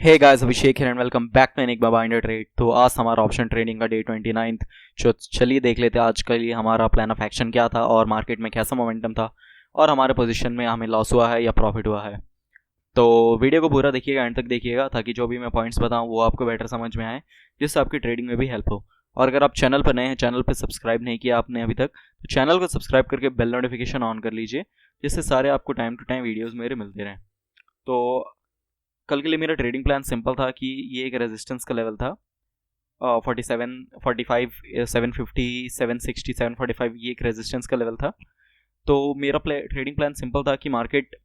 Hey guys, Abhishek here and welcome back to Anik Baba India trade. तो आज हमारा ऑप्शन ट्रेडिंग का डे 29th। चलिए देख लेते हैं आज के लिए हमारा प्लान ऑफ एक्शन क्या था और मार्केट में कैसा मोमेंटम था और हमारे पोजीशन में हमें लॉस हुआ है या प्रॉफिट हुआ है। तो वीडियो को पूरा देखिएगा, एंड तक देखिएगा ताकि जो भी मैं पॉइंट्स बताऊँ वो आपको बेटर समझ में आए, जिससे आपकी ट्रेडिंग में भी हेल्प हो। और अगर आप चैनल पर नए हैं, चैनल पर सब्सक्राइब नहीं किया आपने अभी तक, तो चैनल को सब्सक्राइब करके बेल नोटिफिकेशन ऑन कर लीजिए, जिससे सारे आपको टाइम टू टाइम वीडियोज़ मेरे मिलते रहें। तो कल के लिए मेरा ट्रेडिंग प्लान सिंपल था कि ये एक रेजिस्टेंस का लेवल था 47, 45, 750, 760, 745, ये एक रेजिस्टेंस का लेवल था। तो मेरा ट्रेडिंग प्लान सिंपल था कि मार्केट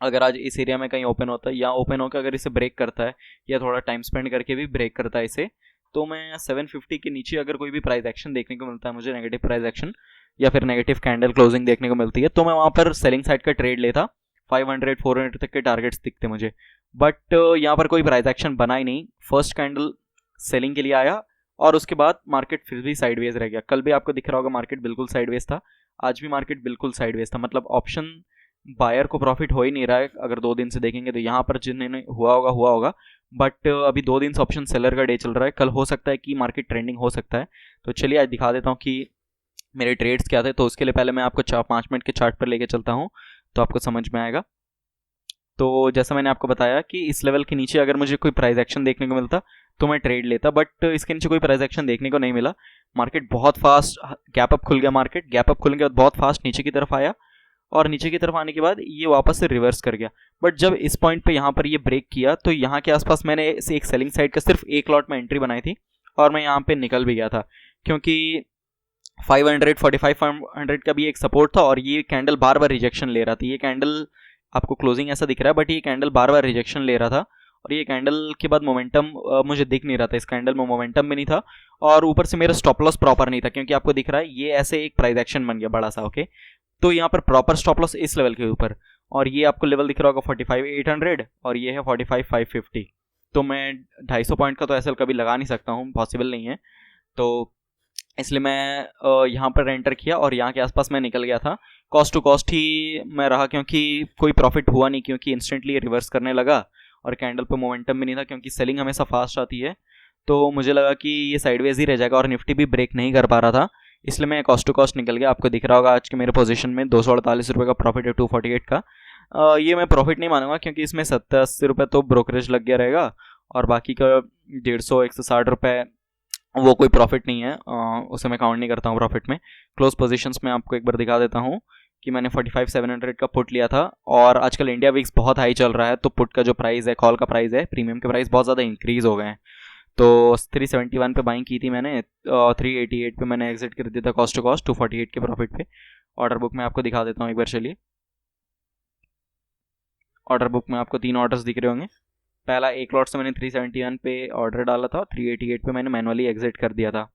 अगर आज इस एरिया में कहीं ओपन होता है या ओपन होकर अगर इसे ब्रेक करता है या थोड़ा टाइम स्पेंड करके भी ब्रेक करता है इसे, तो मैं 750 के नीचे अगर कोई भी प्राइस एक्शन देखने को मिलता है मुझे, नेगेटिव प्राइस एक्शन या फिर नेगेटिव कैंडल क्लोजिंग देखने को मिलती है, तो मैं वहाँ पर सेलिंग साइड का ट्रेड लेता। 500, 400 तक के टारगेट्स दिखते मुझे, बट यहाँ पर कोई प्राइस एक्शन बना ही नहीं। फर्स्ट कैंडल सेलिंग के लिए आया और उसके बाद मार्केट फिर भी साइडवेज रह गया। कल भी आपको दिख रहा होगा मार्केट बिल्कुल साइडवेज था, आज भी मार्केट बिल्कुल साइडवेज था। मतलब ऑप्शन बायर को प्रॉफिट हो ही नहीं रहा है। अगर 2 दिन से देखेंगे तो यहाँ पर जिन्हें हुआ होगा, बट अभी 2 दिन से ऑप्शन सेलर का डे चल रहा है। कल हो सकता है कि मार्केट ट्रेंडिंग हो सकता है। तो चलिए आज दिखा देता हूँ कि मेरे ट्रेड्स क्या थे। तो उसके लिए पहले मैं आपको 5 मिनट के चार्ट पर लेके चलता हूँ तो आपको समझ में आएगा। तो जैसा मैंने आपको बताया कि इस लेवल के नीचे अगर मुझे कोई प्राइस एक्शन देखने को मिलता तो मैं ट्रेड लेता, बट इसके नीचे कोई प्राइस एक्शन देखने को नहीं मिला। मार्केट बहुत फास्ट गैप अप खुल गया, मार्केट गैप अप खुलने के बाद बहुत फास्ट नीचे की तरफ आया और नीचे की तरफ आने के बाद ये वापस से रिवर्स कर गया। बट जब इस पॉइंट पे यहाँ पर ये ब्रेक किया तो यहाँ के आसपास मैंने एक सेलिंग साइड का सिर्फ एक लॉट में एंट्री बनाई थी और मैं यहाँ पे निकल भी गया था, क्योंकि 500, 4500 का भी एक सपोर्ट था और ये कैंडल बार बार रिजेक्शन ले रहा था। ये कैंडल आपको क्लोजिंग ऐसा दिख रहा है, बट ये कैंडल बार बार रिजेक्शन ले रहा था और ये कैंडल के बाद मोमेंटम मुझे दिख नहीं रहा था। इस कैंडल में मोमेंटम भी नहीं था और ऊपर से मेरा स्टॉप लॉस प्रॉपर नहीं था, क्योंकि आपको दिख रहा है ये ऐसे एक प्राइस एक्शन बन गया बड़ा सा। ओके, तो यहाँ पर प्रॉपर स्टॉप लॉस इस लेवल के ऊपर, और ये आपको लेवल दिख रहा होगा 45,800 और ये है 45,550। तो मैं 250 पॉइंट का तो एसएल कभी लगा नहीं सकता हूँ, पॉसिबल नहीं है। तो इसलिए मैं यहाँ पर एंटर किया और यहाँ के आसपास मैं निकल गया था। कॉस्ट टू कॉस्ट ही मैं रहा, क्योंकि कोई प्रॉफिट हुआ नहीं, क्योंकि इंस्टेंटली रिवर्स करने लगा और कैंडल पे मोमेंटम भी नहीं था, क्योंकि सेलिंग हमेशा फास्ट आती है। तो मुझे लगा कि ये साइडवेज ही रह जाएगा और निफ्टी भी ब्रेक नहीं कर पा रहा था, इसलिए मैं कॉस्ट टू कॉस्ट निकल गया। आपको दिख रहा होगा आज के मेरे पोजीशन में 248 रुपये का प्रॉफिट है 248 का। ये मैं प्रॉफिट नहीं मानूंगा, क्योंकि इसमें 70-80 रुपये तो ब्रोकरेज लग गया रहेगा और बाकी का 150-160 रुपये वो कोई प्रॉफिट नहीं है, उसे मैं काउंट नहीं करता हूँ प्रॉफिट में। क्लोज पोजीशंस में आपको एक बार दिखा देता हूँ कि मैंने 45,700 का पुट लिया था और आजकल इंडिया विक्स बहुत हाई चल रहा है, तो पुट का जो प्राइस है, कॉल का प्राइस है, प्रीमियम के प्राइस बहुत ज़्यादा इंक्रीज हो गए हैं। तो 371 पे बाइंग की थी मैंने, 388 पे मैंने एग्जिट कर दिया था कॉस्ट टू कॉस्ट 248 के प्रॉफिट पे। ऑर्डर बुक में आपको दिखा देता हूँ एक बार, चलिए। ऑर्डर बुक में आपको 3 ऑर्डर्स दिख रहे होंगे। पहला एक लॉट से मैंने 371 पे ऑर्डर डाला था, 388 पे मैंने मैनुअली एग्जिट कर दिया था।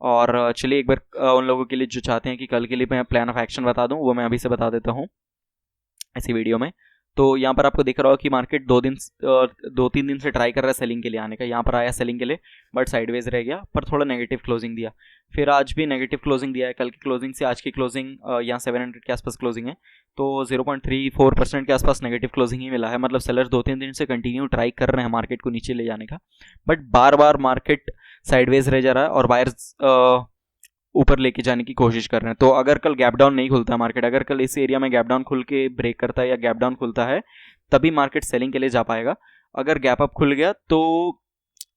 और चलिए एक बार उन लोगों के लिए जो चाहते हैं कि कल के लिए मैं प्लान ऑफ एक्शन बता दूं, वो मैं अभी से बता देता हूं इसी वीडियो में। तो यहाँ पर आपको दिख रहा होगा कि मार्केट 2-3 दिन से ट्राई कर रहा है सेलिंग के लिए आने का। यहाँ पर आया सेलिंग के लिए, बट साइडवेज रह गया, पर थोड़ा नेगेटिव क्लोजिंग दिया। फिर आज भी नेगेटिव क्लोजिंग दिया है। कल की क्लोजिंग से आज की क्लोजिंग यहाँ 700 के आसपास क्लोजिंग है, तो 0.34% के आसपास नेगेटिव क्लोजिंग ही मिला है। मतलब सेलर्स 2-3 दिन से कंटिन्यू ट्राई कर रहे हैं मार्केट को नीचे ले जाने का, but bar bar market sideways रह जा रहा है और बायर्स ऊपर लेके जाने की कोशिश कर रहे हैं। तो अगर कल गैप डाउन नहीं खुलता मार्केट, अगर कल इस एरिया में गैप डाउन खुल के ब्रेक करता है या गैप डाउन खुलता है, तभी मार्केट सेलिंग के लिए जा पाएगा। अगर गैप अप खुल गया तो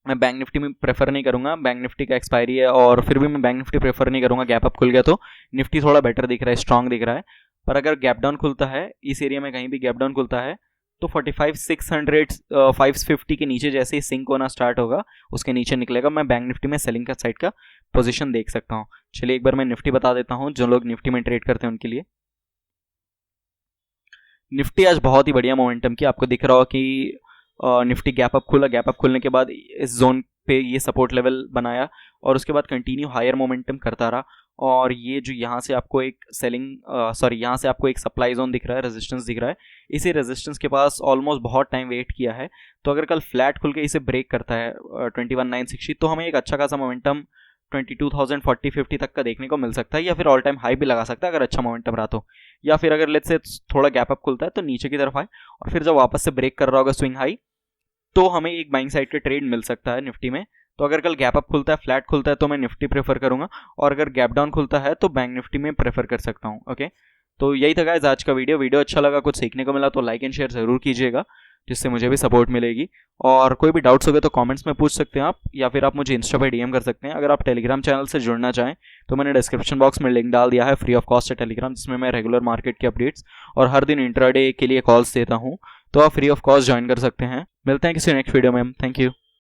मैं बैंक निफ्टी में प्रेफर नहीं करूंगा, बैंक निफ्टी का एक्सपायरी है और फिर भी मैं बैंक निफ्टी प्रेफर नहीं करूंगा। गैप अप खुल गया तो निफ्टी थोड़ा बेटर दिख रहा है, स्ट्रांग दिख रहा है। पर अगर गैप डाउन खुलता है, इस एरिया में कहीं भी गैप डाउन खुलता है, तो 45,600, 550 के नीचे जैसे ही सिंक होना स्टार्ट होगा, उसके नीचे निकलेगा, मैं बैंक निफ्टी में सेलिंग का साइड का पोजीशन देख सकता हूँ। चलिए एक बार मैं निफ्टी बता देता हूँ, जो लोग निफ्टी में ट्रेड करते हैं उनके लिए। निफ्टी आज बहुत ही बढ़िया मोमेंटम की, आपको दिख रहा होगा कि निफ्टी गैप अप खुला, गैप अप खुलने के बाद इस जोन पे ये सपोर्ट लेवल बनाया और उसके बाद कंटिन्यू हायर मोमेंटम करता रहा। और ये जो यहाँ से आपको एक यहाँ से आपको एक सप्लाई जोन दिख रहा है, रेजिस्टेंस दिख रहा है, इसी रेजिस्टेंस के पास ऑलमोस्ट बहुत टाइम वेट किया है। तो अगर कल फ्लैट खुल के इसे ब्रेक करता है 21,960, तो हमें एक अच्छा खासा मोमेंटम 22,040-50 तक का देखने को मिल सकता है, या फिर ऑल टाइम हाई भी लगा सकता है अगर अच्छा मोमेंटम रहा तो। या फिर अगर लेट्स से थोड़ा गैप अप खुलता है तो नीचे की तरफ आए और फिर जब वापस से ब्रेक कर रहा होगा स्विंग हाई, तो हमें एक बाइंग साइड का ट्रेड मिल सकता है निफ्टी में। तो अगर कल गैप अप खुलता है, फ्लैट खुलता है, तो मैं निफ्टी प्रेफर करूंगा, और अगर गैप डाउन खुलता है तो बैंक निफ्टी में प्रेफर कर सकता हूँ। ओके, तो यही था गाइस आज का वीडियो अच्छा लगा, कुछ सीखने को मिला तो लाइक एंड शेयर जरूर कीजिएगा, जिससे मुझे भी सपोर्ट मिलेगी। और कोई भी डाउट्स हो गए तो कमेंट्स में पूछ सकते हैं आप, या फिर आप मुझे इंस्टा पे डीएम कर सकते हैं। अगर आप टेलीग्राम चैनल से जुड़ना चाहें तो मैंने डिस्क्रिप्शन बॉक्स में लिंक डाल दिया है, फ्री ऑफ कॉस्ट है टेलीग्राम, जिसमें मैं रेगुलर मार्केट के अपडेट्स और हर दिन इंट्राडे के लिए कॉल्स देता हूँ, तो आप फ्री ऑफ कॉस्ट ज्वाइन कर सकते हैं। मिलते हैं किसी नेक्स्ट वीडियो में, थैंक यू।